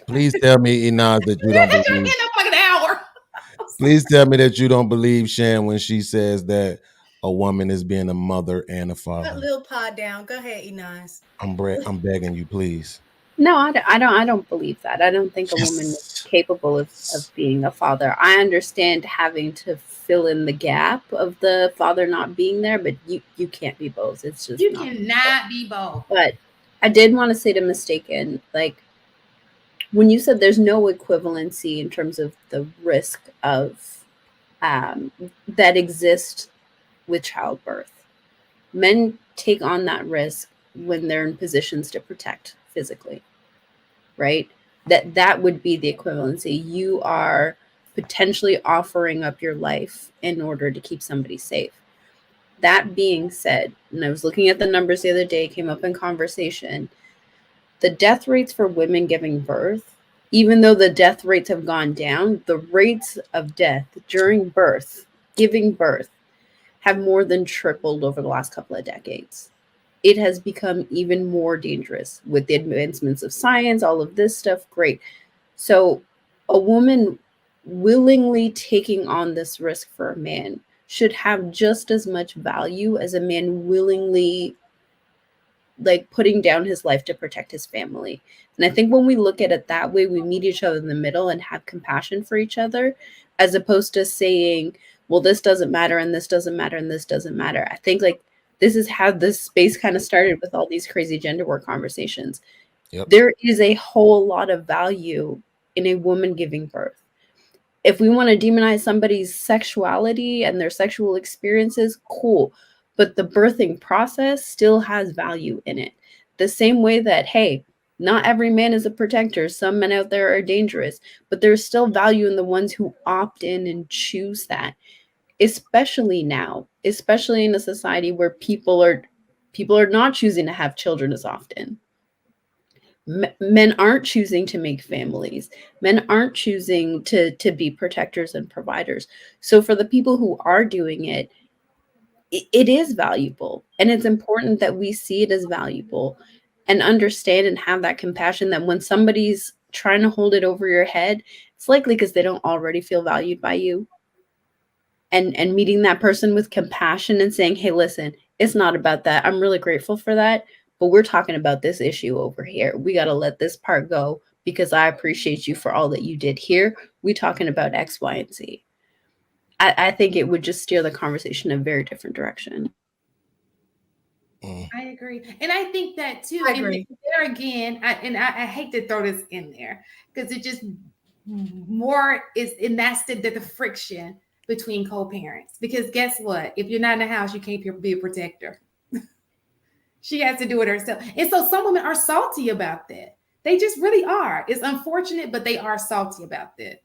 Please tell me, Inaz, that you don't You're believe. getting up like an hour. Please tell me that you don't believe Shan when she says that a woman is being a mother and a Put father. little pod down. Go ahead, Enos. I'm begging you, please. No, I don't believe that. I don't think a woman is Yes. capable of being a father. I understand having to fill in the gap of the father not being there, but you can't be both. It's just You not possible. cannot be both. But I did want to say to Mistaken, like when you said there's no equivalency in terms of the risk of um, that exists with childbirth, men take on that risk when they're in positions to protect physically, right? That would be the equivalency. You are potentially offering up your life in order to keep somebody safe. That being said, and I was looking at the numbers the other day, came up in conversation, the death rates for women giving birth, even though the death rates have gone down, the rates of death during birth, giving birth, have more than tripled over the last couple of decades. It has become even more dangerous with the advancements of science, all of this stuff. Great. So, a woman willingly taking on this risk for a man should have just as much value as a man willingly like putting down his life to protect his family. And I think when we look at it that way, we meet each other in the middle and have compassion for each other, as opposed to saying, well, this doesn't matter and this doesn't matter and this doesn't matter. I think like this is how this space kind of started with all these crazy gender war conversations. Yep. There is a whole lot of value in a woman giving birth. If we want to demonize somebody's sexuality and their sexual experiences, cool. But the birthing process still has value in it. The same way that, hey, not every man is a protector. Some men out there are dangerous, but there's still value in the ones who opt in and choose that. Especially now, especially in a society where people are not choosing to have children as often. Men aren't choosing to make families. Men aren't choosing to be protectors and providers. So for the people who are doing it, it is valuable, and it's important that we see it as valuable and understand and have that compassion that when somebody's trying to hold it over your head, it's likely because they don't already feel valued by you, and meeting that person with compassion and saying, hey, listen, it's not about that, I'm really grateful for that, but we're talking about this issue over here. We got to let this part go because I appreciate you for all that you did here. We talking about X, Y, and Z. I think it would just steer the conversation in a very different direction. Mm. I agree. And I think that too. I And agree. there again, I hate to throw this in there because it just more is, and that's the friction between co-parents. Because guess what? If you're not in the house, you can't be a protector. She has to do it herself. And so some women are salty about that. They just really are. It's unfortunate, but they are salty about that.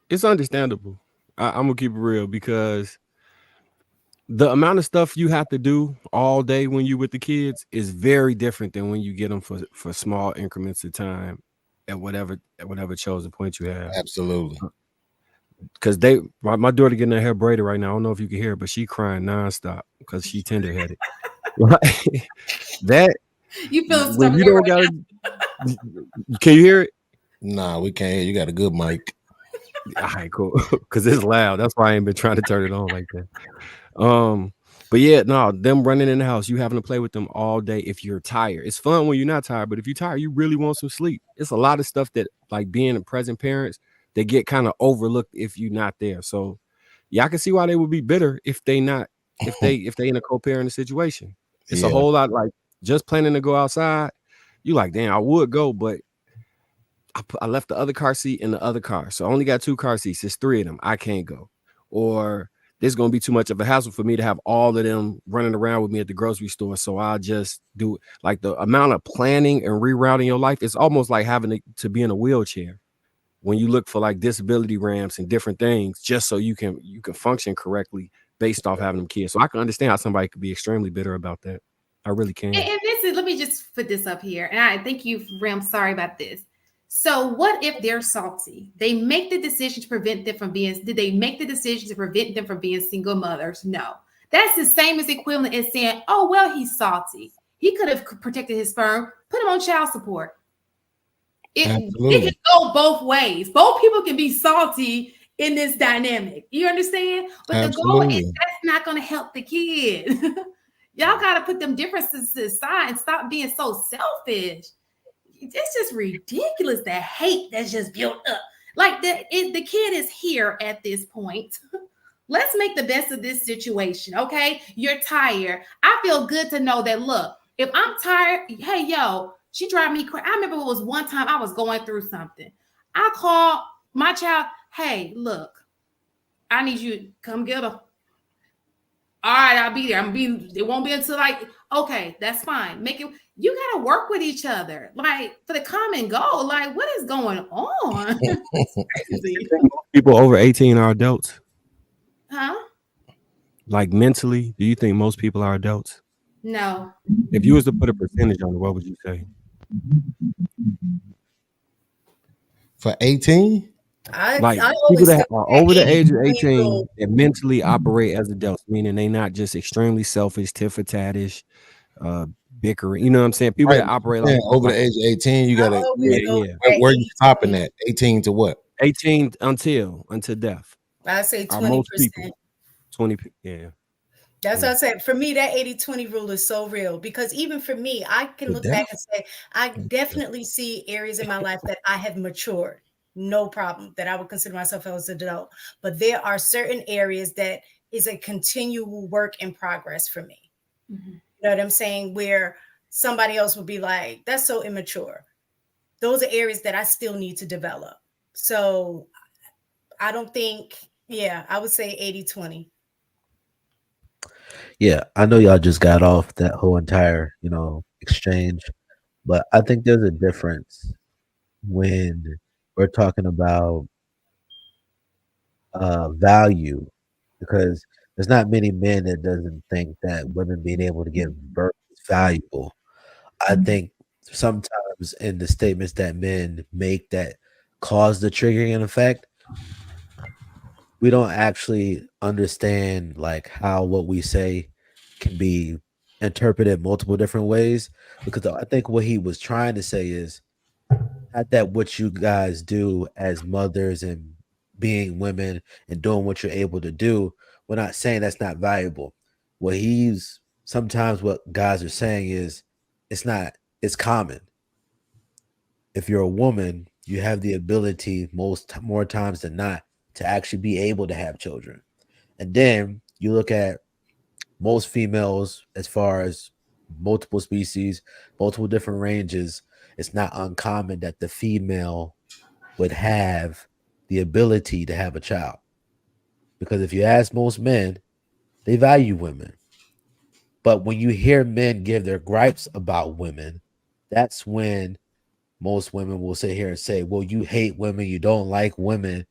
It's understandable. I'm gonna keep it real because the amount of stuff you have to do all day when you with the kids is very different than when you get them for small increments of time at whatever chosen point you have. Absolutely. Because my daughter getting her hair braided right now. I don't know if you can hear it, but she crying nonstop because she tender headed. That You feel some type when of you way don't right got to, can you hear it? Nah, we can't hear. You got a good mic. All right, cool. Because it's loud. That's why I ain't been trying to turn it on like that. But yeah, no, them running in the house, you having to play with them all day if you're tired. It's fun when you're not tired, but if you're tired, you really want some sleep. It's a lot of stuff that like being a present parents, they get kind of overlooked if you're not there. So yeah, I can see why they would be bitter if they not if they in a co-parenting situation. It's a Yeah. whole lot like just planning to go outside. You like, damn, I would go, but I left the other car seat in the other car. So I only got 2 car seats. It's 3 of them. I can't go. Or there's going to be too much of a hassle for me to have all of them running around with me at the grocery store. So I'll just do it. Like the amount of planning and rerouting your life, it's almost like having to be in a wheelchair when you look for like disability ramps and different things just so you can function correctly based off having them kids. So I can understand how somebody could be extremely bitter about that. I really can. and this is, let me just put this up here. And I thank you, Ram. Sorry about this. So what if they're salty? They make the decision to prevent them from being, did they make the decision to prevent them from being single mothers? No. That's the same as equivalent as saying, oh, well, he's salty. He could have protected his sperm, put him on child support. it can go both ways. Both people can be salty in this dynamic. You understand? But the goal is that's not going to help the kid. Y'all got to put them differences aside and stop being so selfish. It's just ridiculous, the hate that's just built up. Like the kid is here at this point. Let's make the best of this situation, okay? You're tired. I feel good to know that, look, if I'm tired, hey, yo, she drive me crazy. I remember it was one time I was going through something. I called my child, hey, look, I need you to come get her. All right, I'll be there. It won't be until like, okay, that's fine. You gotta work with each other, like for the common goal. Like, what is going on? People over 18 are adults. Huh? Like mentally, do you think most people are adults? No. If you was to put a percentage on it, what would you say? For 18? Like people that are over the age of 18 and mentally operate as adults, meaning they not just extremely selfish, tit-for-tattish, bickering. You know what I'm saying? People that operate like over the age of 18, you gotta where you stopping at? 18 to what? 18 until death. I say 20%. 20, yeah. That's what I said. For me, that 80-20 rule is so real because even for me, I can look back and say, I definitely see areas in my life that I have matured. No problem, that I would consider myself as an adult. But there are certain areas that is a continual work in progress for me. Mm-hmm. You know what I'm saying? Where somebody else would be like, that's so immature. Those are areas that I still need to develop. So I don't think, I would say 80-20. Yeah, I know y'all just got off that whole entire, exchange, but I think there's a difference when we're talking about value, because there's not many men that doesn't think that women being able to give birth is valuable. I think sometimes in the statements that men make that cause the triggering effect, we don't actually understand like how what we say can be interpreted multiple different ways, because I think what he was trying to say is not that what you guys do as mothers and being women and doing what you're able to do, we're not saying that's not valuable. Sometimes what guys are saying is it's common. If you're a woman, you have the ability more times than not to actually be able to have children. And then you look at most females, as far as multiple species, multiple different ranges, it's not uncommon that the female would have the ability to have a child. Because if you ask most men, they value women. But when you hear men give their gripes about women, that's when most women will sit here and say, well, you hate women, you don't like women.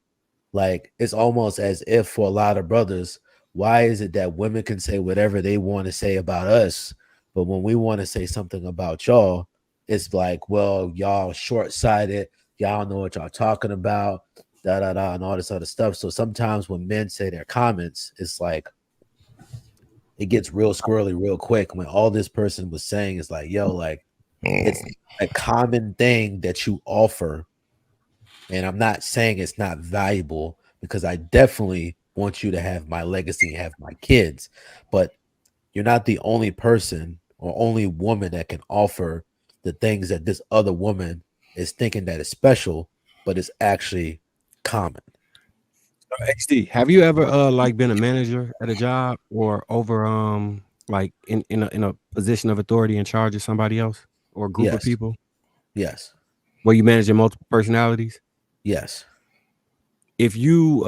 Like, it's almost as if for a lot of brothers, why is it that women can say whatever they want to say about us, but when we want to say something about y'all, it's like, well, y'all short-sighted, y'all know what y'all talking about, da-da-da, and all this other stuff. So sometimes when men say their comments, it's like, it gets real squirrely real quick when all this person was saying is like, yo, like, it's a common thing that you offer. And I'm not saying it's not valuable, because I definitely want you to have my legacy and have my kids. But you're not the only person or only woman that can offer the things that this other woman is thinking that is special, but it's actually common. XD, have you ever like been a manager at a job or over like in a position of authority in charge of somebody else or a group of people? Yes. Where you managing multiple personalities? Yes. If you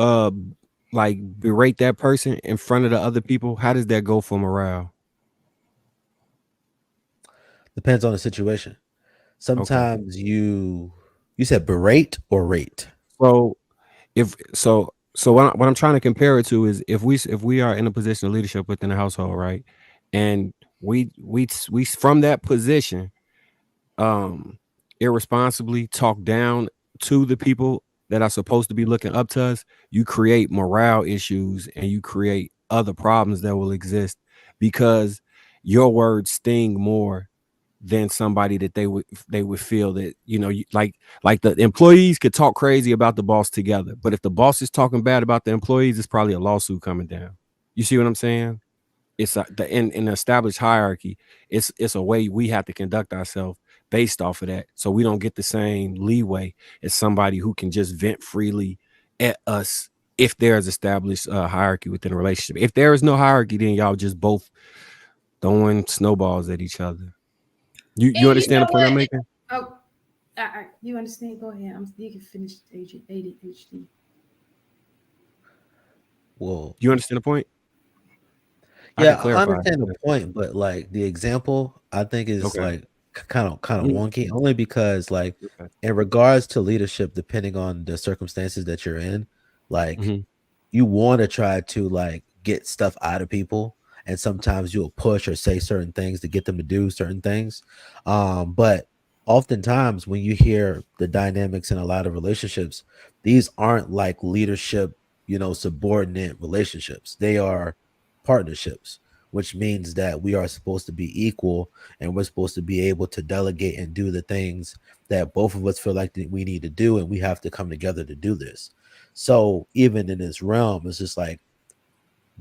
like berate that person in front of the other people, how does that go for morale? Depends on the situation. Sometimes you said berate or rate. So what I'm trying to compare it to is if we are in a position of leadership within the household, right? And we from that position irresponsibly talk down to the people that are supposed to be looking up to us, you create morale issues and you create other problems that will exist because your words sting more than somebody that they would feel that, you know, like the employees could talk crazy about the boss together, but if the boss is talking bad about the employees, it's probably a lawsuit coming down. You see what I'm saying? It's in established hierarchy, it's a way we have to conduct ourselves based off of that, so we don't get the same leeway as somebody who can just vent freely at us if there's established hierarchy within a relationship. If there is no hierarchy, then y'all just both throwing snowballs at each other. You understand the point I'm making? Oh, you understand? Go ahead. You can finish ADHD. Well, you understand the point? Yeah, I understand the point, but like the example I think is Okay. like kind of Mhm. wonky, only because like Okay. in regards to leadership, depending on the circumstances that you're in, like Mhm. you want to try to like get stuff out of people, and sometimes you'll push or say certain things to get them to do certain things. But oftentimes when you hear the dynamics in a lot of relationships, these aren't like leadership, you know, subordinate relationships. They are partnerships, which means that we are supposed to be equal and we're supposed to be able to delegate and do the things that both of us feel like that we need to do, and we have to come together to do this. So even in this realm, it's just like,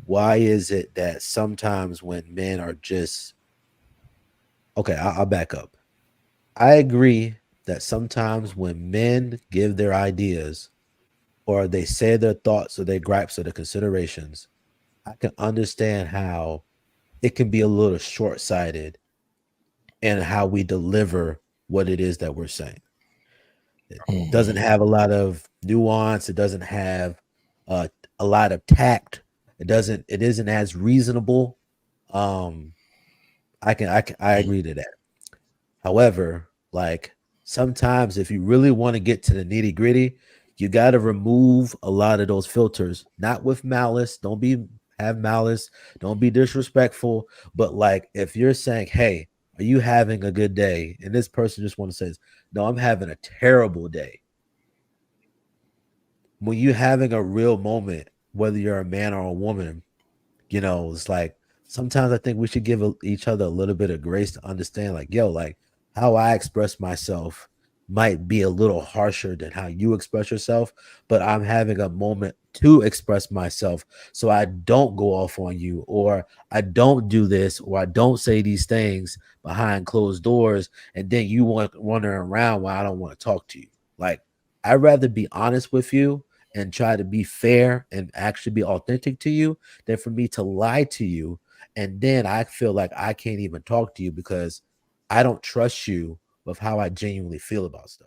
why is it that sometimes when men are just okay, I'll back up. I agree that sometimes when men give their ideas or they say their thoughts or their gripes or their considerations, I can understand how it can be a little short-sighted in how we deliver what it is that we're saying. It doesn't have a lot of nuance. It doesn't have a lot of tact. It isn't as reasonable. I agree to that. However, like sometimes if you really want to get to the nitty-gritty, you got to remove a lot of those filters, not with malice. Don't have malice, don't be disrespectful, but like if you're saying, "Hey, are you having a good day?" and this person just want to say, "No, I'm having a terrible day." When you having a real moment, whether you're a man or a woman, you know, it's like sometimes I think we should give each other a little bit of grace to understand, like, yo, like how I express myself might be a little harsher than how you express yourself, but I'm having a moment to express myself so I don't go off on you, or I don't do this, or I don't say these things behind closed doors, and then you want wandering around while I don't want to talk to you. Like, I'd rather be honest with you and try to be fair and actually be authentic to you than for me to lie to you. And then I feel like I can't even talk to you because I don't trust you with how I genuinely feel about stuff.